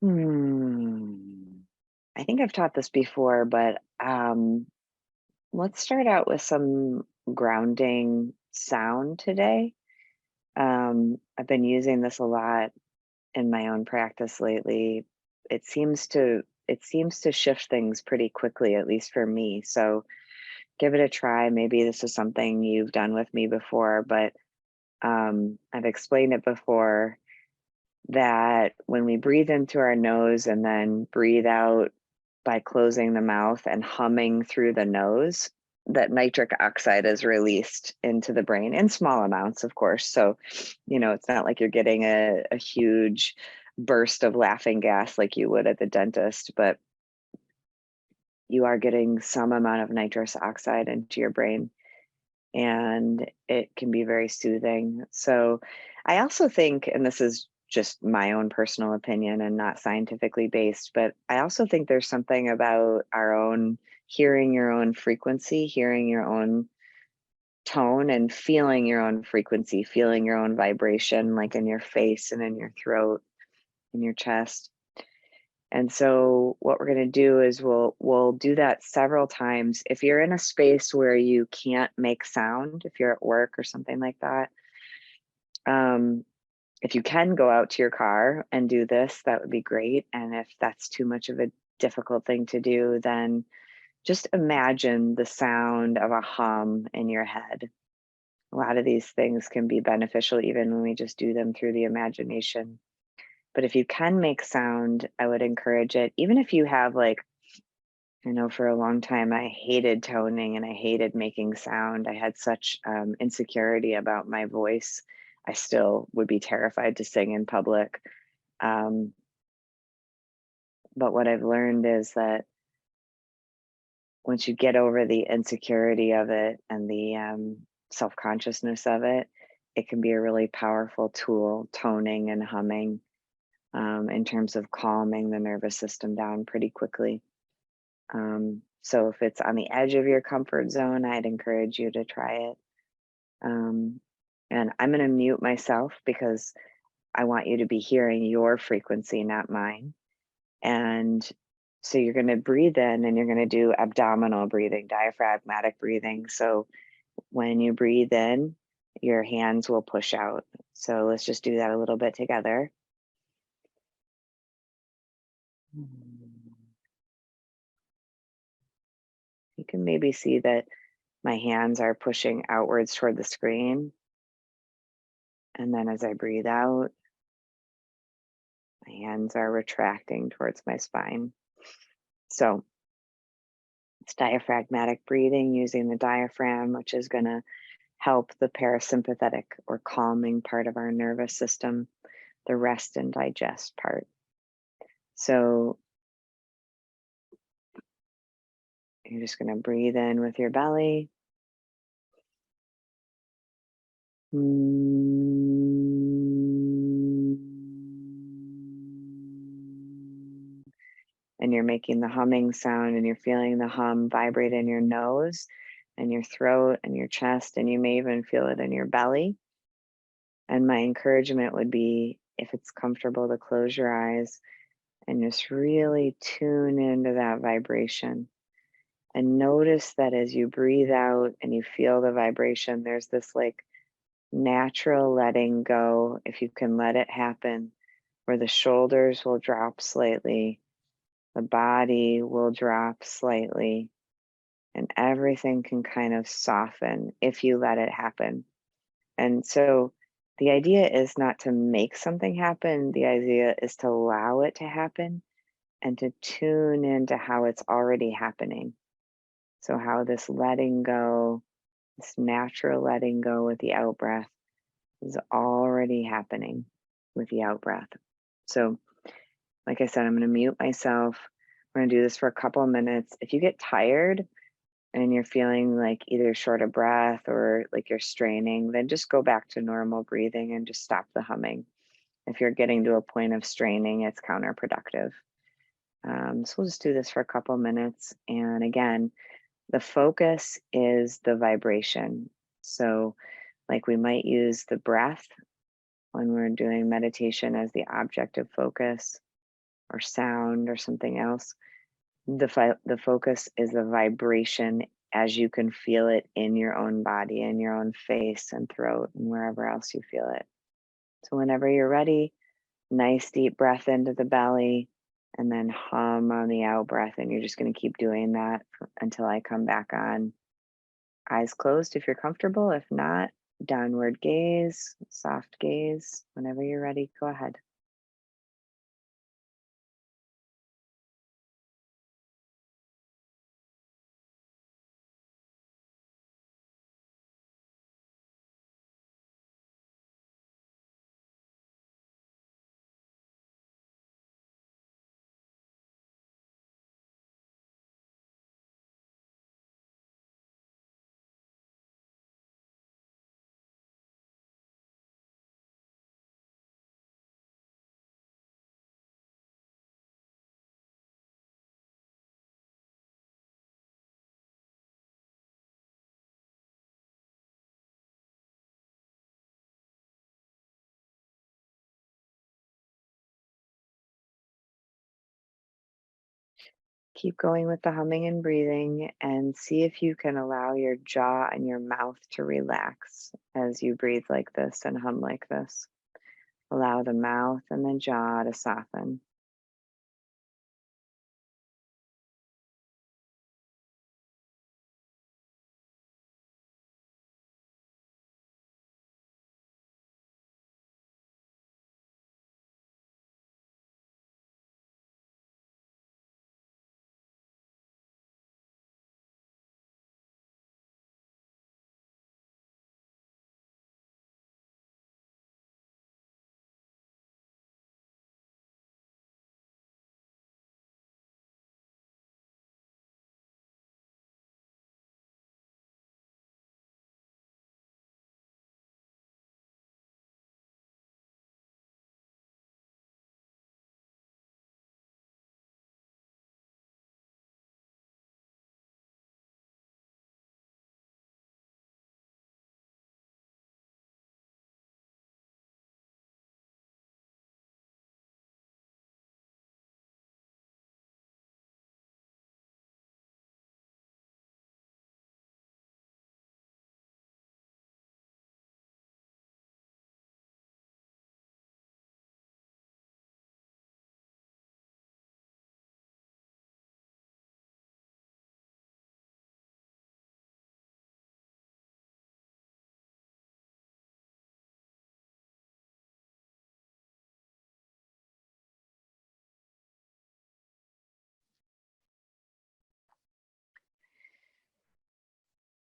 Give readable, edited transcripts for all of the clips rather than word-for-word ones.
Hmm. I think I've taught this before, but let's start out with some grounding sound today. I've been using this a lot in my own practice lately. It seems to shift things pretty quickly, at least for me. So give it a try. Maybe this is something you've done with me before, but I've explained it before that when we breathe in through our nose and then breathe out by closing the mouth and humming through the nose, that nitric oxide is released into the brain in small amounts, of course. So, it's not like you're getting a huge burst of laughing gas like you would at the dentist, but you are getting some amount of nitrous oxide into your brain, and it can be very soothing. So I also think, and this is just my own personal opinion and not scientifically based, but I also think there's something about our own hearing your own frequency, hearing your own tone, and feeling your own frequency, feeling your own vibration, like in your face and in your throat, in your chest. And so what we're going to do is we'll do that several times. If you're in a space where you can't make sound, if you're at work or something like that, um, if you can go out to your car and do this, that would be great. And if that's too much of a difficult thing to do, then just imagine the sound of a hum in your head. A lot of these things can be beneficial even when we just do them through the imagination. But if you can make sound, I would encourage it. Even if you have, like, I know for a long time I hated toning and I hated making sound. I had such insecurity about my voice. I still would be terrified to sing in public. Um, but what I've learned is that once you get over the insecurity of it and the self consciousness of it, it can be a really powerful tool, toning and humming, in terms of calming the nervous system down pretty quickly. So if it's on the edge of your comfort zone, I'd encourage you to try it. Um, and I'm going to mute myself because I want you to be hearing your frequency, not mine. And so you're going to breathe in and you're going to do abdominal breathing, diaphragmatic breathing. So when you breathe in, your hands will push out. So let's just do that a little bit together. You can maybe see that my hands are pushing outwards toward the screen. And then as I breathe out, my hands are retracting towards my spine. So it's diaphragmatic breathing using the diaphragm, which is going to help the parasympathetic or calming part of our nervous system, the rest and digest part. So you're just going to breathe in with your belly. And you're making the humming sound and you're feeling the hum vibrate in your nose and your throat and your chest, and you may even feel it in your belly. And my encouragement would be, if it's comfortable, to close your eyes and just really tune into that vibration. And notice that as you breathe out and you feel the vibration, there's this like natural letting go, if you can let it happen, where the shoulders will drop slightly, the body will drop slightly, and everything can kind of soften if you let it happen. And so the idea is not to make something happen, the idea is to allow it to happen and to tune into how it's already happening. So, how this letting go, this natural letting go with the out breath, is already happening with the out breath. So, like I said, I'm going to mute myself. We're going to do this for a couple of minutes. If you get tired and you're feeling like either short of breath or like you're straining, then just go back to normal breathing and just stop the humming. If you're getting to a point of straining, it's counterproductive. So we'll just do this for a couple of minutes. And again, the focus is the vibration. So, like, we might use the breath when we're doing meditation as the object of focus. or sound or something else. The focus is the vibration as you can feel it in your own body, in your own face and throat, and wherever else you feel it. So, whenever you're ready, nice deep breath into the belly and then hum on the out breath. And you're just going to keep doing that until I come back on. Eyes closed if you're comfortable. If not, downward gaze, soft gaze. Whenever you're ready, go ahead. Keep going with the humming and breathing and see if you can allow your jaw and your mouth to relax as you breathe like this and hum like this. Allow the mouth and the jaw to soften.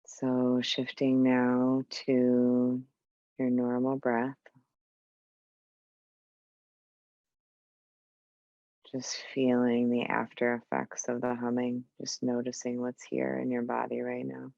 So, shifting now to your normal breath, just feeling the after effects of the humming, just noticing what's here in your body right now.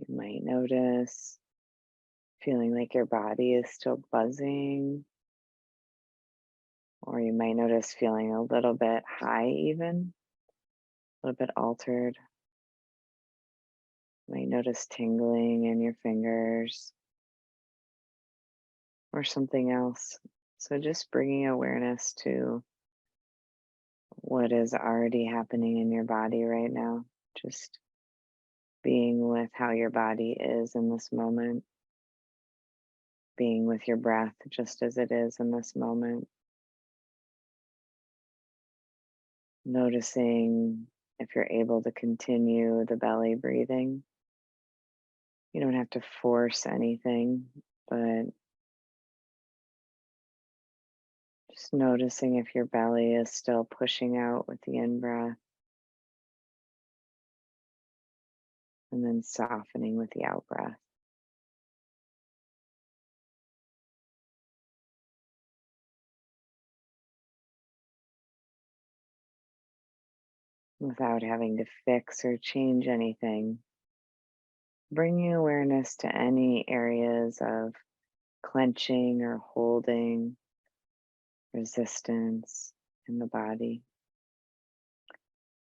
You might notice feeling like your body is still buzzing, or you might notice feeling a little bit high, even a little bit altered. You might notice tingling in your fingers or something else. So, just bringing awareness to what is already happening in your body right now. Just being with how your body is in this moment, being with your breath just as it is in this moment, noticing if you're able to continue the belly breathing. You don't have to force anything, but Just noticing if your belly is still pushing out with the in breath and then softening with the out breath without having to fix or change anything. Bringing awareness to any areas of clenching or holding, resistance in the body.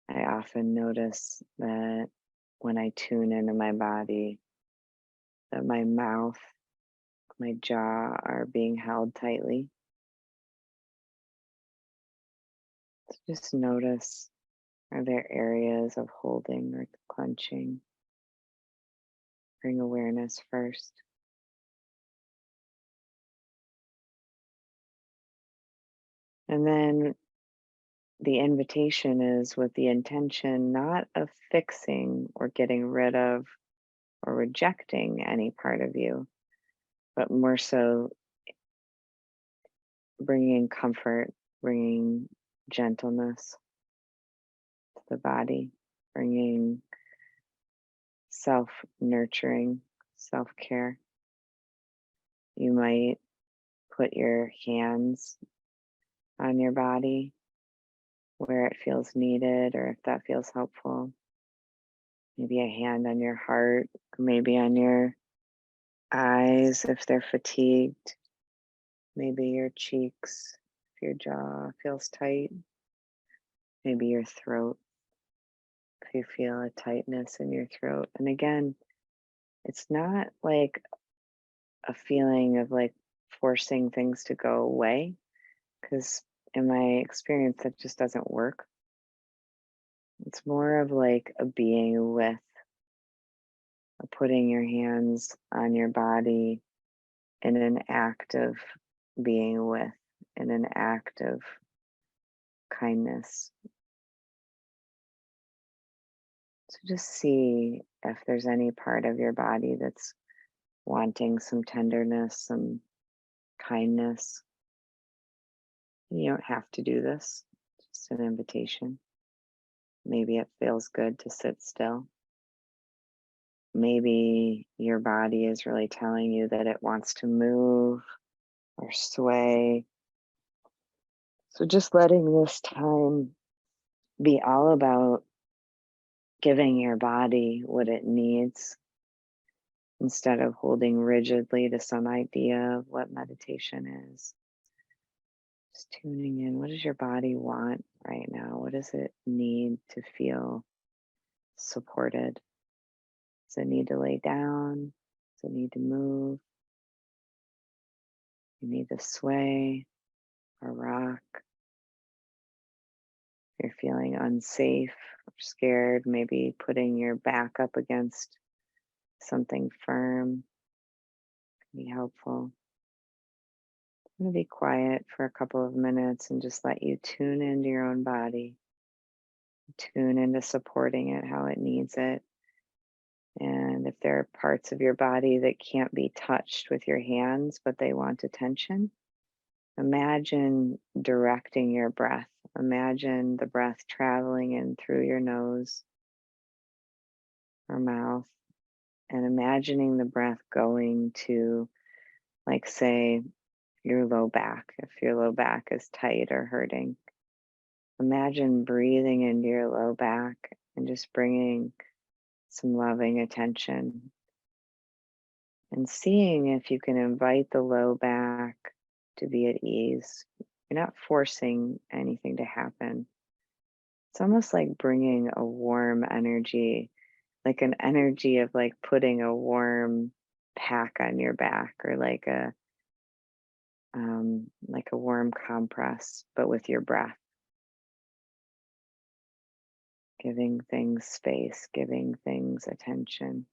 I often notice that when I tune into my body, that my mouth, my jaw are being held tightly. So just notice, are there areas of holding or clenching? Bring awareness first. And then the invitation is with the intention not of fixing or getting rid of or rejecting any part of you, but more so bringing comfort, bringing gentleness to the body, bringing self nurturing, self care. You might put your hands on your body where it feels needed or if that feels helpful. Maybe a hand on your heart, maybe on your eyes if they're fatigued, maybe your cheeks if your jaw feels tight, maybe your throat if you feel a tightness in your throat. And again, it's not like a feeling of like forcing things to go away, because in my experience, that just doesn't work. It's more of like a being with, a putting your hands on your body in an act of being with, in an act of kindness. So just see if there's any part of your body that's wanting some tenderness, some kindness. You don't have to do this, just an invitation. Maybe it feels good to sit still. Maybe your body is really telling you that it wants to move or sway. So just letting this time be all about giving your body what it needs instead of holding rigidly to some idea of what meditation is. Just tuning in. What does your body want right now? What does it need to feel supported? Does it need to lay down? Does it need to move? You need to sway or rock. If you're feeling unsafe or scared, maybe putting your back up against something firm can be helpful. I'm going to be quiet for a couple of minutes and just let you tune into your own body, tune into supporting it how it needs it. And if there are parts of your body that can't be touched with your hands, but they want attention, imagine directing your breath. Imagine the breath traveling in through your nose or mouth, and imagining the breath going to, like, say, your low back. If your low back is tight or hurting, imagine breathing into your low back and just bringing some loving attention and seeing if you can invite the low back to be at ease. You're not forcing anything to happen. It's almost like bringing a warm energy, like an energy of like putting a warm pack on your back, or like a warm compress, but with your breath, giving things space, giving things attention.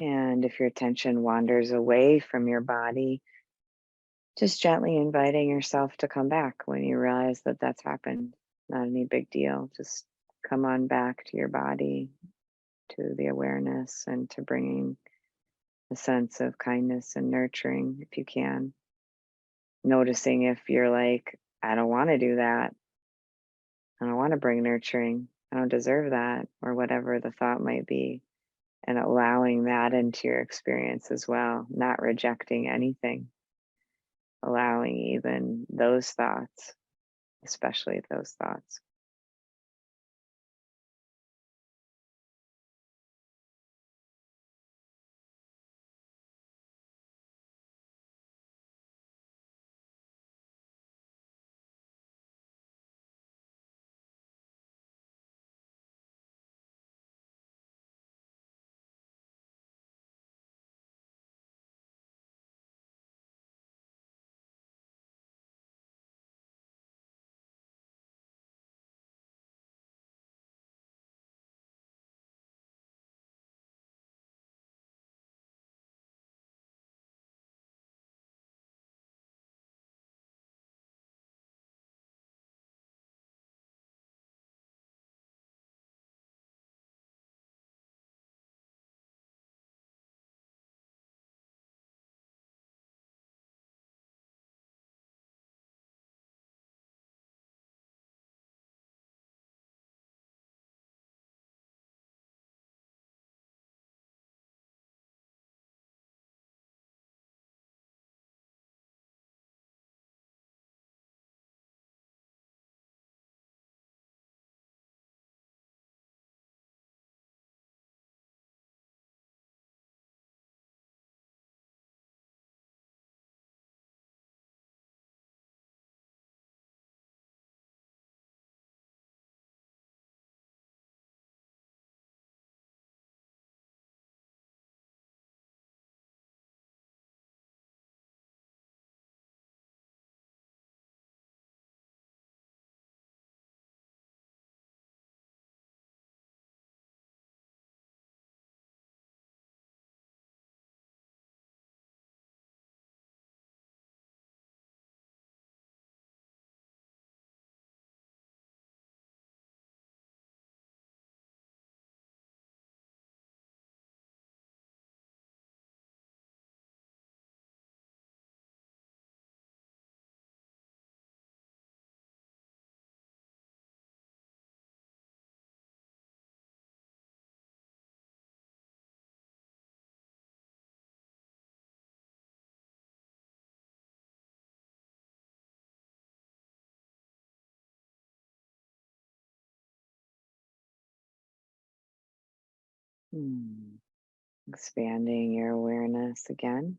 And if your attention wanders away from your body, just gently inviting yourself to come back when you realize that that's happened. Not any big deal. Just come on back to your body, to the awareness, and to bringing a sense of kindness and nurturing if you can. Noticing if you're like, I don't want to do that. I don't want to bring nurturing. I don't deserve that, or whatever the thought might be. And allowing that into your experience as well, not rejecting anything, allowing even those thoughts, especially those thoughts. Hmm. Expanding your awareness again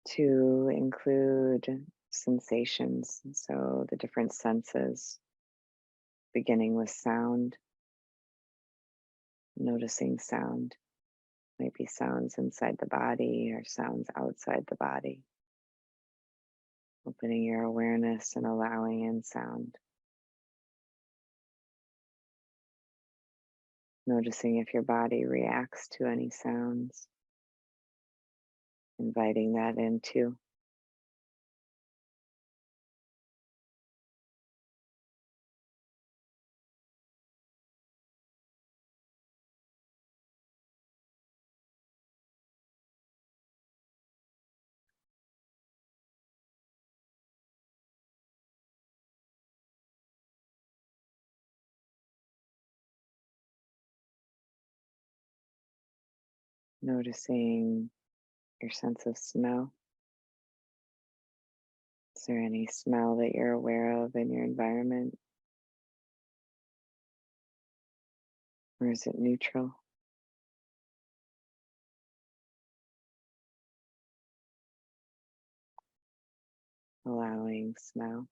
to include sensations. So the different senses, beginning with sound, noticing sound, maybe sounds inside the body or sounds outside the body, opening your awareness and allowing in sound, noticing if your body reacts to any sounds, inviting that into, noticing your sense of smell. Is there any smell that you're aware of in your environment, or is it neutral? Allowing smell.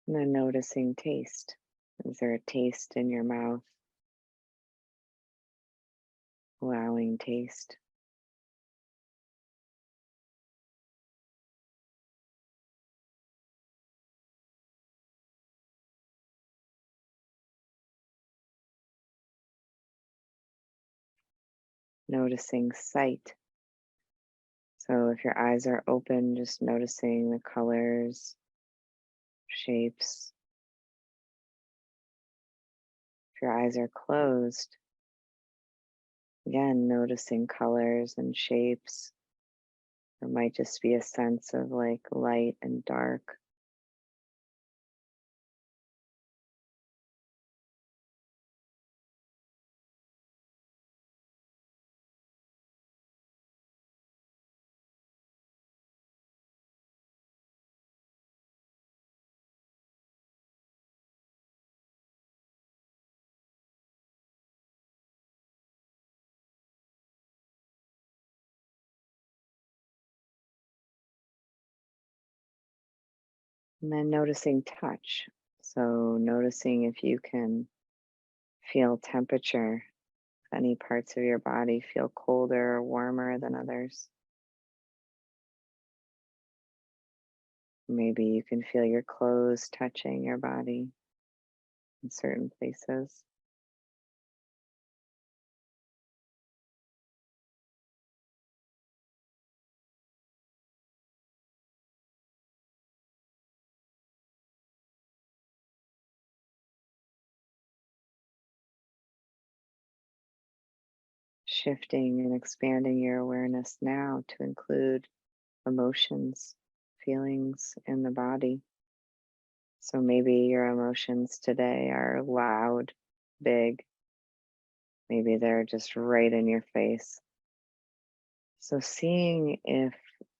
And then noticing taste. Is there a taste in your mouth? Allowing taste. noticing sight. So if your eyes are open, just noticing the colors, shapes. If your eyes are closed, again, noticing colors and shapes. There might just be a sense of like light and dark. And then noticing touch. So noticing if you can feel temperature. Any parts of your body feel colder or warmer than others. Maybe you can feel your clothes touching your body in certain places. Shifting and expanding your awareness now to include emotions, feelings in the body. So maybe your emotions today are loud, big. Maybe they're just right in your face. So seeing if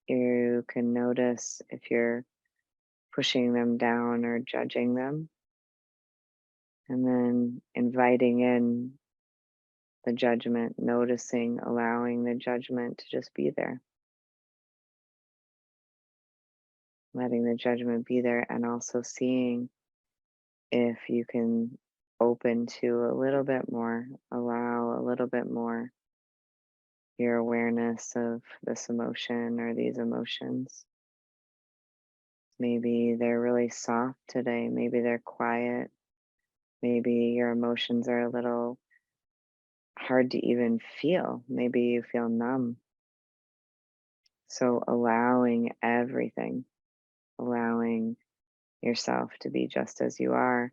you can notice if you're pushing them down or judging them, and then inviting in the judgment, noticing, allowing the judgment to just be there, letting the judgment be there, and also seeing if you can open to a little bit more, allow a little bit more your awareness of this emotion or these emotions. Maybe they're really soft today, maybe they're quiet, maybe your emotions are a little hard to even feel, maybe you feel numb. So allowing everything, allowing yourself to be just as you are,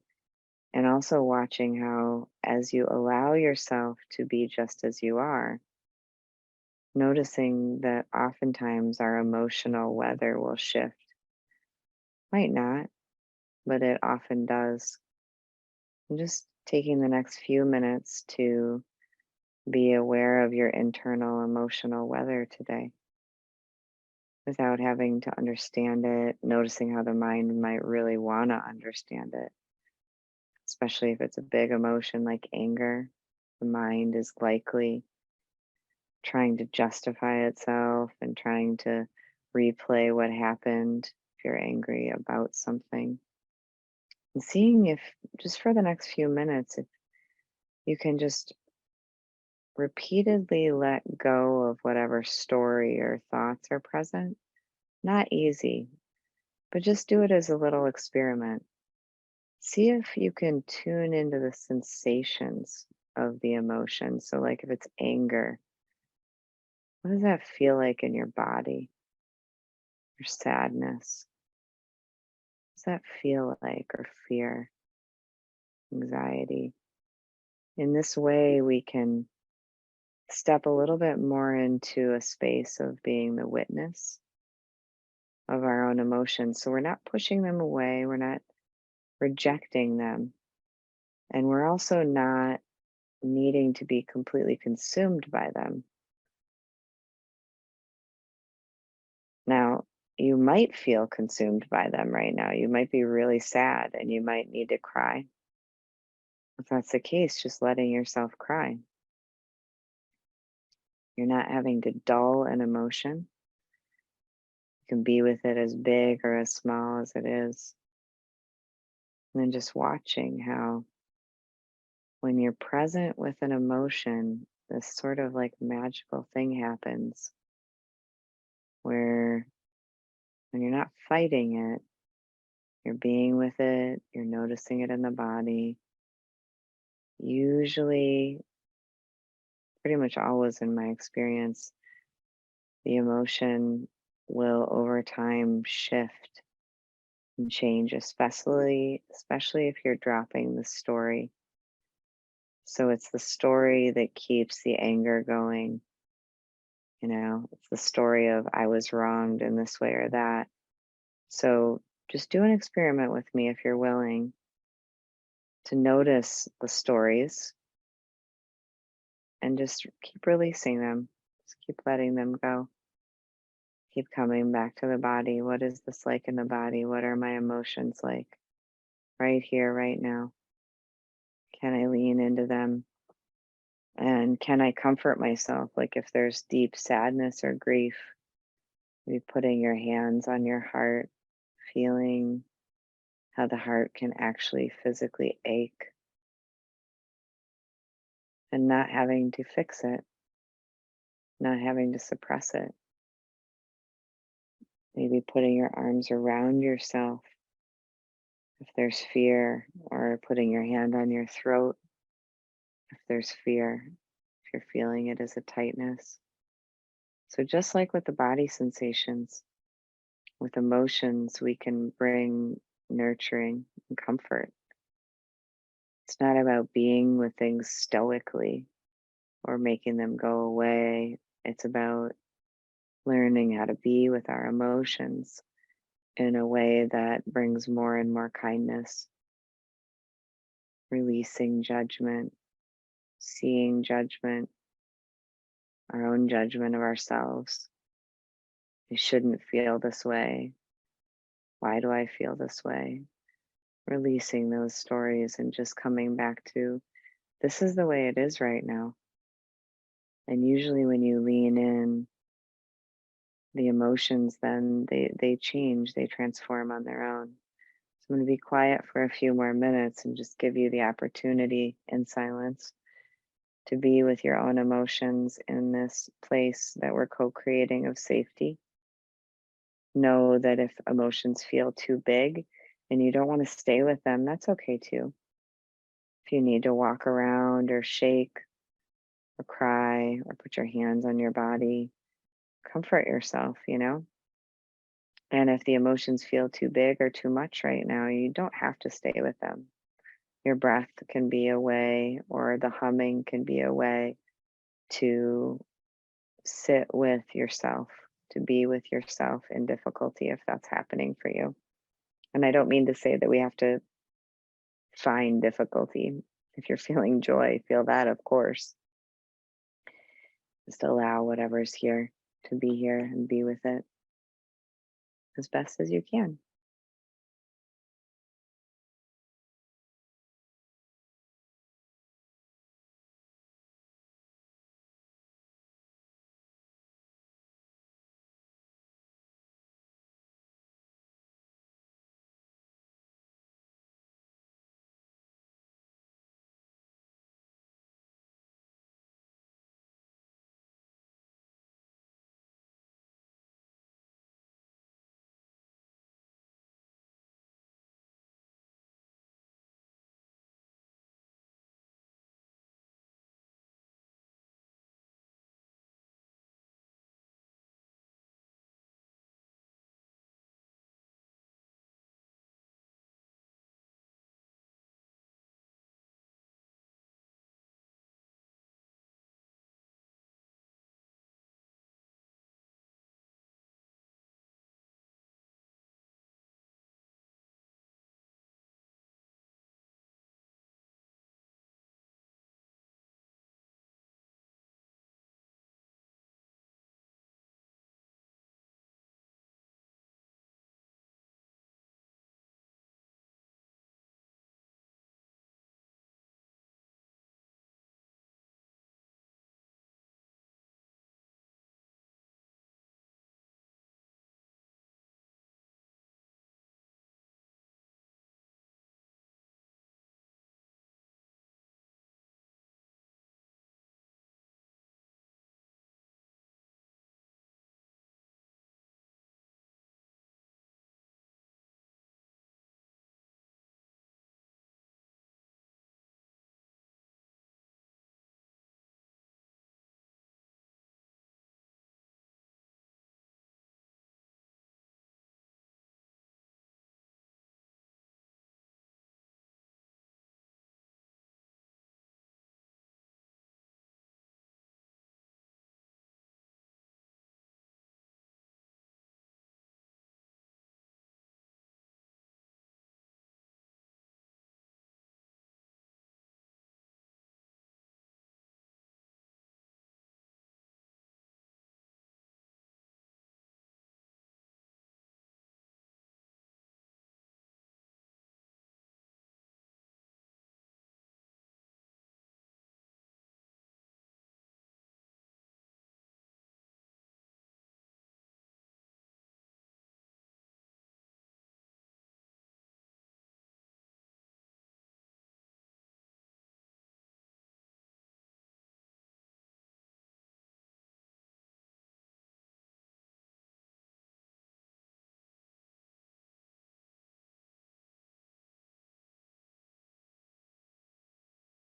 and also watching how, as you allow yourself to be just as you are, noticing that oftentimes our emotional weather will shift. Might not, but it often does. And just taking the next few minutes to be aware of your internal emotional weather today without having to understand it, noticing how the mind might really want to understand it, especially if it's a big emotion like anger. The mind is likely trying to justify itself and trying to replay what happened if you're angry about something. And seeing if, just for the next few minutes, if you can just repeatedly let go of whatever story or thoughts are present. Not easy, but just do it as a little experiment. See if you can tune into the sensations of the emotion. So, like if it's anger, what does that feel like in your body? Or sadness, what does that feel like? Or fear, anxiety? In this way, we can step a little bit more into a space of being the witness of our own emotions. So we're not pushing them away, we're not rejecting them, and we're also not needing to be completely consumed by them. Now, you might feel consumed by them right now. You might be really sad and you might need to cry. If that's the case, just letting yourself cry. You're not having to dull an emotion. You can be with it as big or as small as it is. And then just watching how, when you're present with an emotion, this sort of like magical thing happens where when you're not fighting it, you're being with it, you're noticing it in the body. Usually pretty much always in my experience, the emotion will over time shift and change, especially if you're dropping the story. So it's the story that keeps the anger going. It's the story of I was wronged in this way or that. So just do an experiment with me if you're willing to notice the stories and just keep releasing them. Just keep letting them go. Keep coming back to the body. What is this like in the body? What are my emotions like right here, right now? Can I lean into them? And can I comfort myself? Like if there's deep sadness or grief, maybe putting your hands on your heart, feeling how the heart can actually physically ache and not having to fix it, not having to suppress it. Maybe putting your arms around yourself if there's fear, or putting your hand on your throat if there's fear, if you're feeling it as a tightness. So, just like with the body sensations, with emotions, we can bring nurturing and comfort. It's not about being with things stoically or making them go away. It's about learning how to be with our emotions in a way that brings more and more kindness, releasing judgment, seeing judgment, our own judgment of ourselves. I shouldn't feel this way. Why do I feel this way? Releasing those stories and just coming back to this is the way it is right now. And usually when you lean in, the emotions then they change, they transform on their own. So I'm going to be quiet for a few more minutes and just give you the opportunity in silence to be with your own emotions in this place that we're co-creating of safety. Know that if emotions feel too big and you don't want to stay with them, that's okay too. If you need to walk around or shake or cry or put your hands on your body, comfort yourself. And if the emotions feel too big or too much right now, you don't have to stay with them. Your breath can be a way, or the humming can be a way to sit with yourself, to be with yourself in difficulty if that's happening for you. And I don't mean to say that we have to find difficulty. If you're feeling joy, feel that, of course. Just allow whatever's here to be here and be with it as best as you can.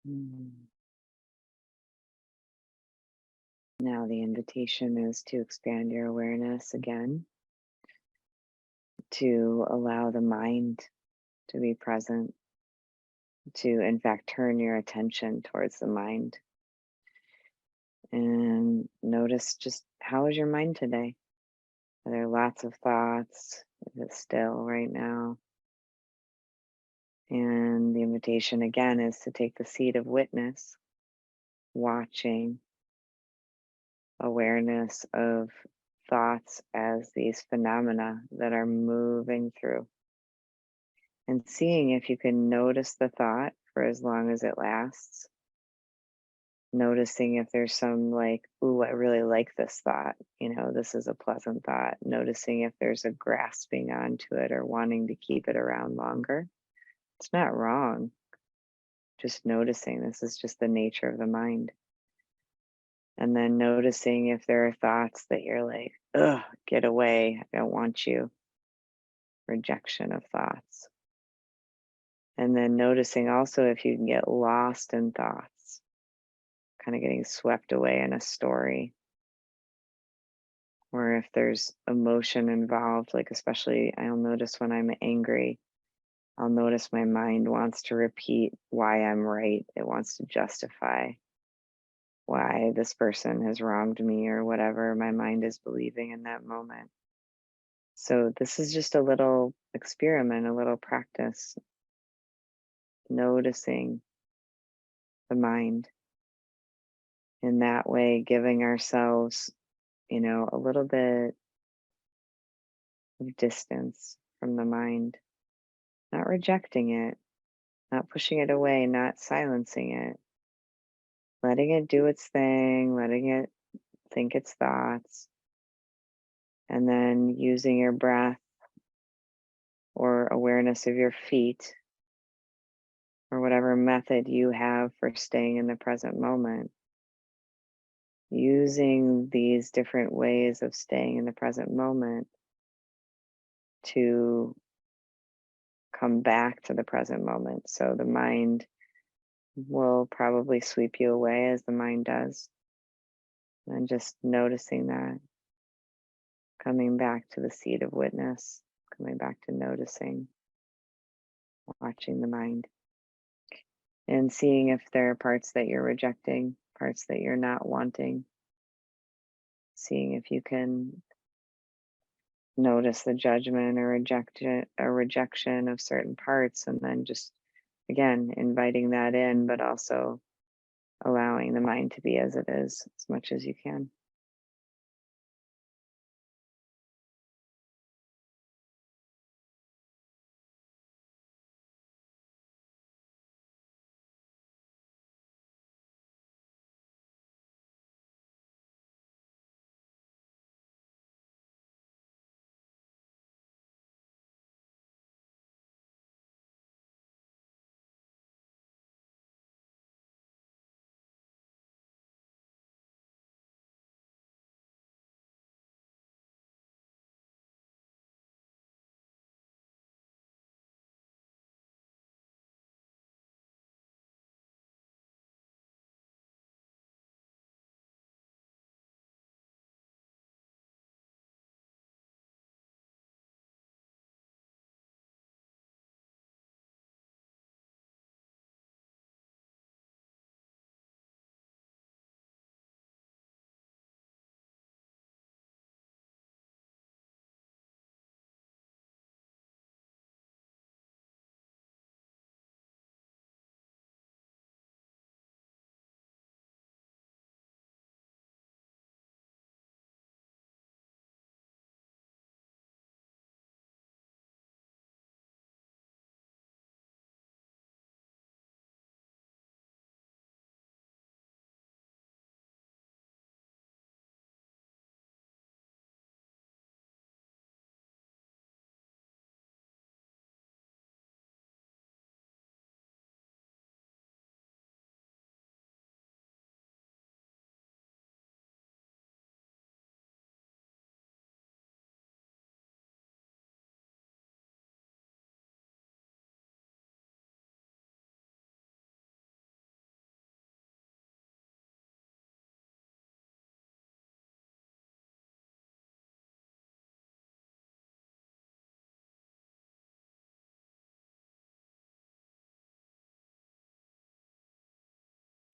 Mm. Now, the invitation is to expand your awareness again, to allow the mind to be present, to, in fact, turn your attention towards the mind and notice just how is your mind today? Are there lots of thoughts? Is it still right now? And the invitation again is to take the seat of witness, watching, awareness of thoughts as these phenomena that are moving through, and seeing if you can notice the thought for as long as it lasts. Noticing if there's some like, ooh, I really like this thought, this is a pleasant thought. Noticing if there's a grasping onto it or wanting to keep it around longer. It's not wrong. Just noticing this is just the nature of the mind. And then noticing if there are thoughts that you're like, ugh, get away. I don't want you. Rejection of thoughts. And then noticing also if you can get lost in thoughts, kind of getting swept away in a story, or if there's emotion involved, like especially I'll notice when I'm angry, I'll notice my mind wants to repeat why I'm right. It wants to justify why this person has wronged me or whatever my mind is believing in that moment. So this is just a little experiment, a little practice, noticing the mind in that way, giving ourselves, a little bit of distance from the mind, not rejecting it, not pushing it away, not silencing it, letting it do its thing, letting it think its thoughts, and then using your breath or awareness of your feet or whatever method you have for staying in the present moment, using these different ways of staying in the present moment to come back to the present moment. So the mind will probably sweep you away as the mind does. And just noticing that, coming back to the seat of witness, coming back to noticing, watching the mind, and seeing if there are parts that you're rejecting, parts that you're not wanting, seeing if you can notice the judgment or rejection of certain parts, and then just again inviting that in, but also allowing the mind to be as it is as much as you can.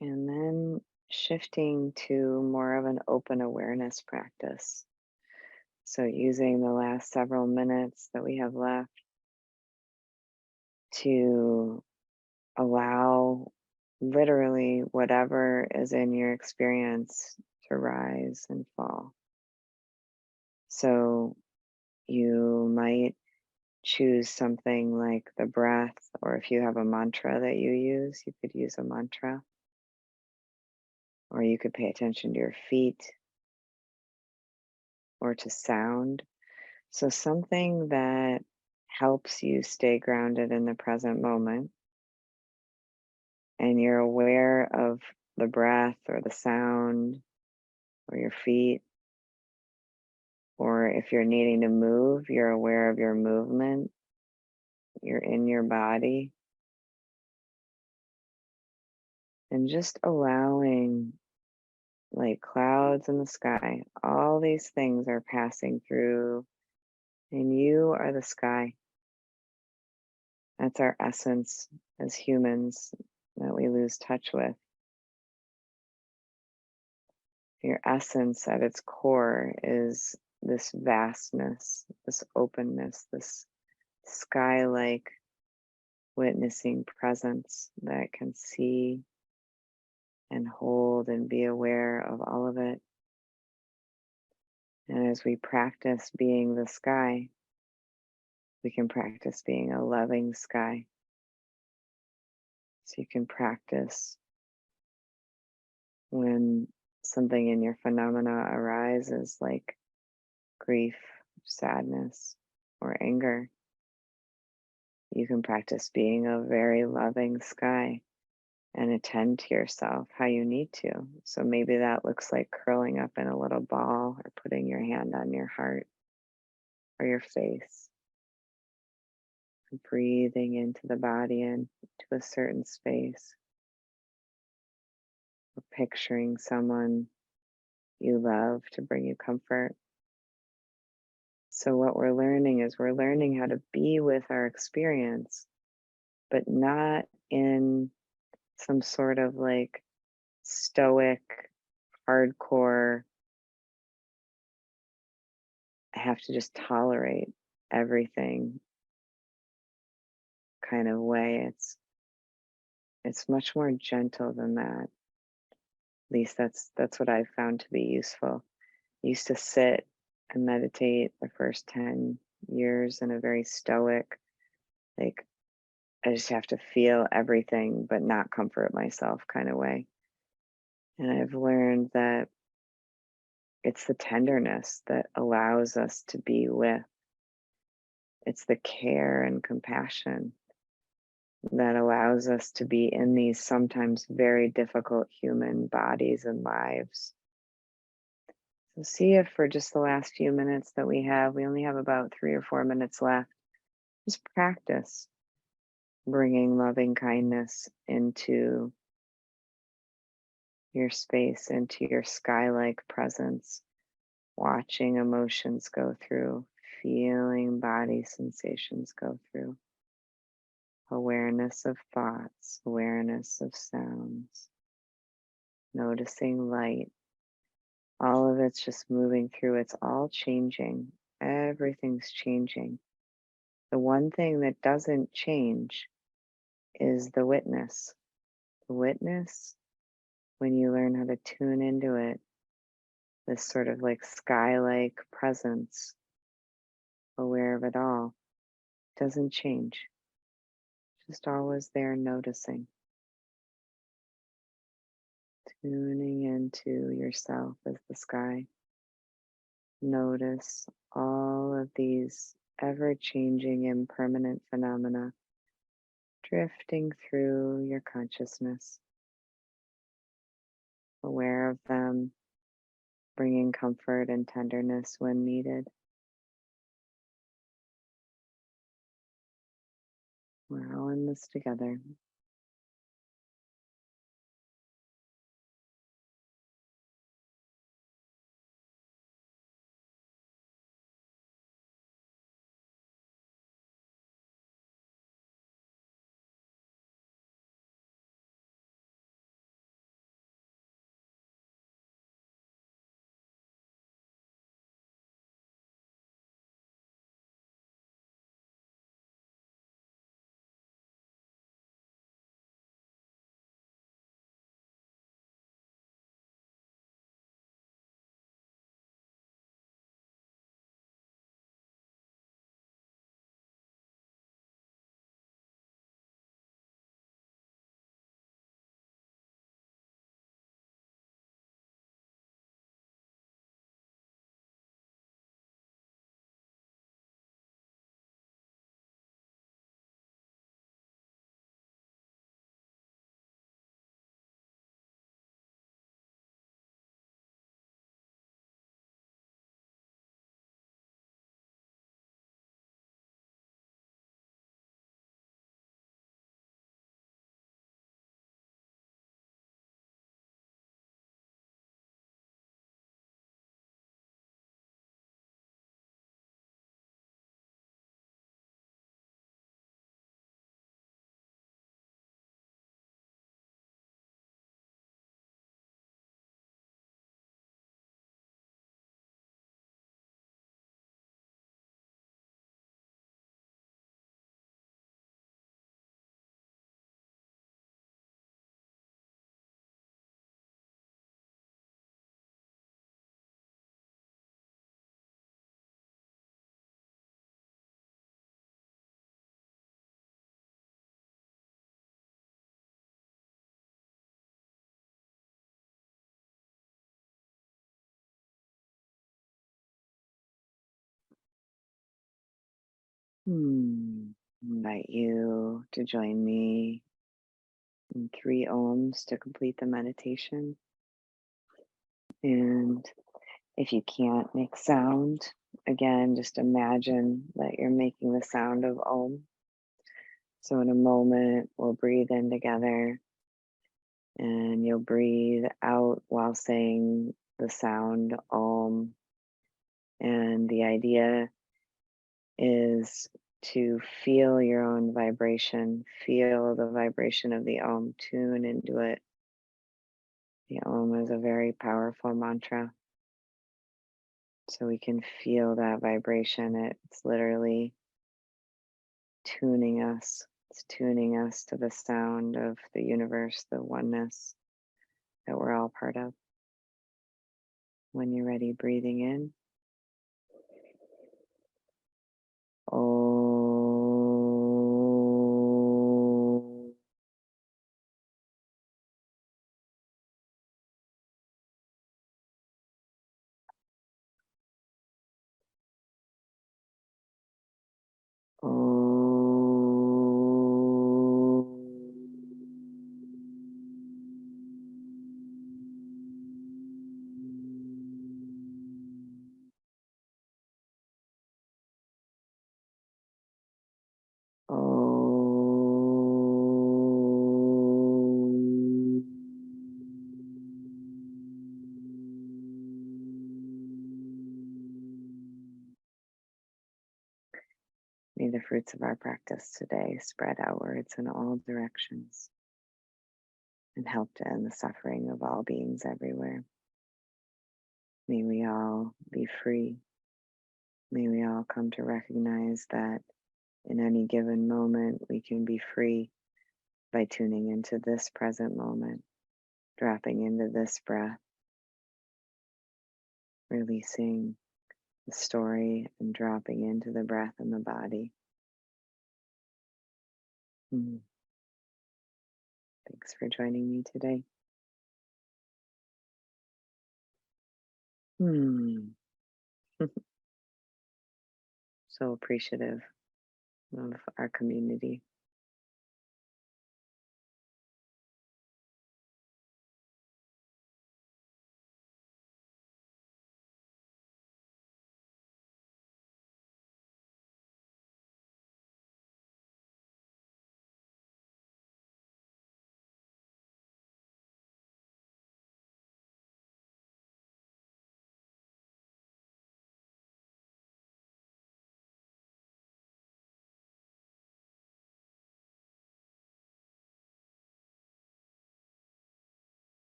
And then shifting to more of an open awareness practice. So, using the last several minutes that we have left to allow literally whatever is in your experience to rise and fall. So, you might choose something like the breath, or if you have a mantra that you use, you could use a mantra, or you could pay attention to your feet or to sound. So, something that helps you stay grounded in the present moment and you're aware of the breath or the sound or your feet, or if you're needing to move, you're aware of your movement, you're in your body, and just allowing like clouds in the sky, all these things are passing through, and you are the sky. That's our essence as humans that we lose touch with. Your essence at its core is this vastness, this openness, this sky like witnessing presence that can see and hold and be aware of all of it. And as we practice being the sky, we can practice being a loving sky. So you can practice when something in your phenomena arises, like grief, sadness, or anger. You can practice being a very loving sky and attend to yourself how you need to. So maybe that looks like curling up in a little ball or putting your hand on your heart or your face, breathing into the body and to a certain space, or picturing someone you love to bring you comfort. So, what we're learning is we're learning how to be with our experience, but not in some sort of like stoic, hardcore, I have to just tolerate everything kind of way. It's much more gentle than that. At least that's what I've found to be useful. I used to sit and meditate the first 10 years in a very stoic, like I just have to feel everything but not comfort myself kind of way. And I've learned that it's the tenderness that allows us to be with. It's the care and compassion that allows us to be in these sometimes very difficult human bodies and lives. So, see if for just the last few minutes that we only have about 3 or 4 minutes left, just practice bringing loving kindness into your space, into your sky like presence, watching emotions go through, feeling body sensations go through, awareness of thoughts, awareness of sounds, noticing light. All of it's just moving through. It's all changing. Everything's changing. The one thing that doesn't change is the witness. The witness, when you learn how to tune into it, this sort of like sky like presence, aware of it all, doesn't change. Just always there noticing, tuning into yourself as the sky. Notice all of these ever changing impermanent phenomena drifting through your consciousness, aware of them, bringing comfort and tenderness when needed. We're all in this together. Hmm. Invite you to join me in 3 ohms to complete the meditation. And if you can't make sound, again, just imagine that you're making the sound of Om. So in a moment, we'll breathe in together and you'll breathe out while saying the sound Om. And the idea is to feel your own vibration, feel the vibration of the Om, tune into it. The Om is a very powerful mantra. So we can feel that vibration. It's literally tuning us. It's tuning us to the sound of the universe, the oneness that we're all part of. When you're ready, breathing in. Oh. Oh. Oh. May the fruits of our practice today spread outwards in all directions and help to end the suffering of all beings everywhere. May we all be free. May we all come to recognize that in any given moment we can be free by tuning into this present moment, dropping into this breath, releasing the story and dropping into the breath and the body. Mm. Thanks for joining me today. Hmm. So appreciative of our community.